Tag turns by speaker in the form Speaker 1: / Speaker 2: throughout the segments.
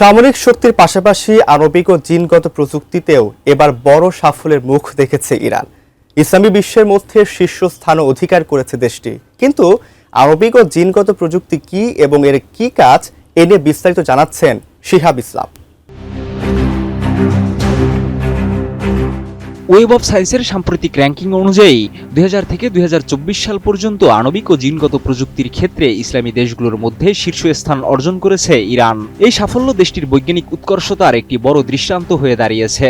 Speaker 1: সামরিক শক্তির পাশাপাশি আণবিক ও জিনগত প্রযুক্তিতেও এবার বড় সাফল্যের মুখ দেখেছে ইরান। ইসলামী বিশ্বের মধ্যে শীর্ষস্থানও অধিকার করেছে দেশটি। কিন্তু আণবিক ও জিনগত প্রযুক্তি কি এবং এর কি কাজ, এ নিয়ে বিস্তারিত জানাচ্ছেন শিহাব ইসলাম।
Speaker 2: ওয়েব অফ সায়েন্সের সাম্প্রতিক র্যাঙ্কিং অনুযায়ী 2000 থেকে 2024 সাল পর্যন্ত আণবিক ও জিনগত প্রযুক্তির ক্ষেত্রে ইসলামী দেশগুলোর মধ্যে শীর্ষস্থান অর্জন করেছে ইরান। এই সাফল্য দেশটির বৈজ্ঞানিক উৎকর্ষতার একটি বড় দৃষ্টান্ত হয়ে দাঁড়িয়েছে।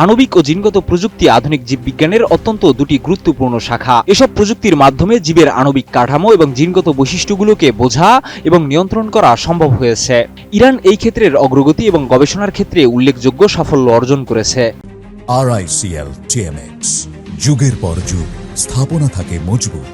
Speaker 2: আণবিক ও জিনগত প্রযুক্তি আধুনিক জীববিজ্ঞানের অত্যন্ত দুটি গুরুত্বপূর্ণ শাখা। এসব প্রযুক্তির মাধ্যমে জীবের আণবিক কাঠামো এবং জিনগত বৈশিষ্ট্যগুলোকে বোঝা এবং নিয়ন্ত্রণ করা সম্ভব হয়েছে। ইরান এই ক্ষেত্রের অগ্রগতি এবং গবেষণার ক্ষেত্রে উল্লেখযোগ্য সাফল্য অর্জন করেছে।
Speaker 3: RICL TMX, যুগের পর যুগ স্থাপনা থাকে মজবুত।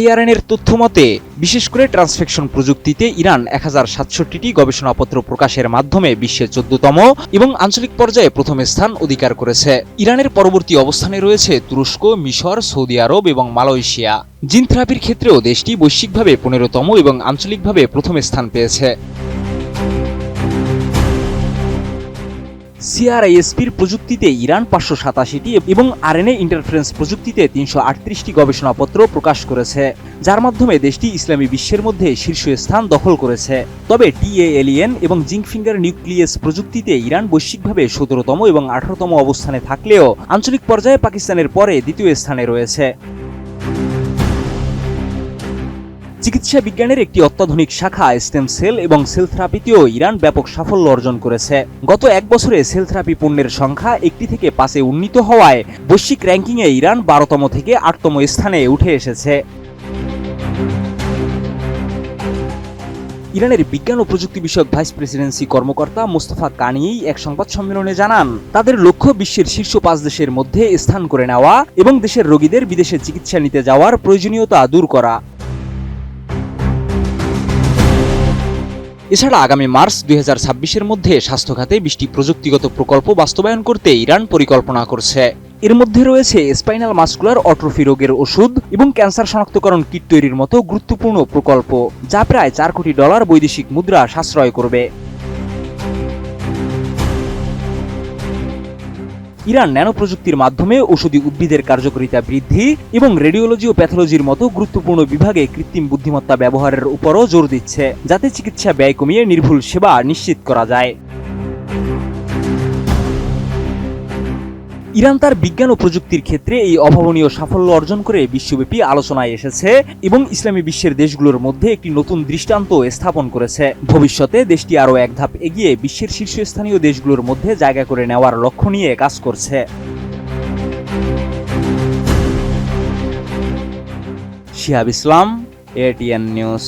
Speaker 2: IRN-এর তথ্য মতে, বিশেষ করে ট্রান্সফেকশন প্রযুক্তিতে ইরান 1067টি গবেষণাপত্র প্রকাশের মাধ্যমে বিশ্বের 14তম এবং আঞ্চলিক পর্যায়ে প্রথম স্থান অধিকার করেছে। ইরানের পরবর্তী অবস্থানে রয়েছে তুরস্ক, মিশর, সৌদি আরব এবং মালয়েশিয়া। জিন থেরাপির ক্ষেত্রেও দেশটি বৈশ্বিকভাবে 15তম এবং আঞ্চলিকভাবে প্রথম স্থান পেয়েছে। CRISPর প্রযুক্তিতে ইরান 587টি এবং RNA ইন্টারফারেন্স প্রযুক্তিতে 338টি গবেষণাপত্র প্রকাশ করেছে, যার মাধ্যমে দেশটি ইসলামী বিশ্বের মধ্যে শীর্ষস্থান দখল করেছে। তবে TALEN এবং জিঙ্ক ফিঙ্গার নিউক্লিয়াস প্রযুক্তিতে ইরান বৈশ্বিকভাবে 17তম এবং 18তম অবস্থানে থাকলেও আঞ্চলিক পর্যায়ে পাকিস্তানের পরে দ্বিতীয় স্থানে রয়েছে। চিকিৎসা বিজ্ঞানের একটি অত্যাধুনিক শাখা স্টেম সেল এবং সেল থেরাপিতেও ইরান ব্যাপক সাফল্য অর্জন করেছে। গত এক বছরে সেল থেরাপি পণ্যের সংখ্যা 1 থেকে 5-এ উন্নীত হওয়ায় বৈশ্বিক র্যাঙ্কিংয়ে ইরান 12তম থেকে 8তম স্থানে উঠে এসেছে। ইরানের বিজ্ঞান ও প্রযুক্তি বিষয়ক ভাইস প্রেসিডেন্সি কর্মকর্তা মোস্তফা কানিই এক সংবাদ সম্মেলনে জানান, তাদের লক্ষ্য বিশ্বের শীর্ষ 5 দেশের মধ্যে স্থান করে নেওয়া এবং দেশের রোগীদের বিদেশে চিকিৎসা নিতে যাওয়ার প্রয়োজনীয়তা দূর করা। এছাড়া আগামী মার্চ 2026-এর মধ্যে স্বাস্থ্য খাতে 20টি প্রযুক্তিগত প্রকল্প বাস্তবায়ন করতে ইরান পরিকল্পনা করছে। এর মধ্যে রয়েছে স্পাইনাল মাস্কুলার অট্রফি রোগের ওষুধ এবং ক্যান্সার শনাক্তকরণ কিট তৈরির মতো গুরুত্বপূর্ণ প্রকল্প, যা প্রায় $4 কোটি বৈদেশিক মুদ্রা সাশ্রয় করবে। ইরান ন্যানো প্রযুক্তির মাধ্যমে ঔষধি উদ্ভিদের কার্যকারিতা বৃদ্ধি এবং রেডিওলজি ও প্যাথোলজির মতো গুরুত্বপূর্ণ বিভাগে কৃত্রিম বুদ্ধিমত্তা ব্যবহারের উপরও জোর দিচ্ছে, যাতে চিকিৎসা ব্যয় কমিয়ে নির্ভুল সেবা নিশ্চিত করা যায়। ইরান তার বিজ্ঞান ও প্রযুক্তির ক্ষেত্রে এই অভাবনীয় সাফল্য অর্জন করে বিশ্বব্যাপী আলোচনায় এসেছে এবং ইসলামী বিশ্বের দেশগুলোর মধ্যে একটি নতুন দৃষ্টান্ত স্থাপন করেছে। ভবিষ্যতে দেশটি আরও এক ধাপ এগিয়ে বিশ্বের শীর্ষস্থানীয় দেশগুলোর মধ্যে জায়গা করে নেওয়ার লক্ষ্য নিয়ে কাজ করছে। শিহাব ইসলাম, ATN নিউজ।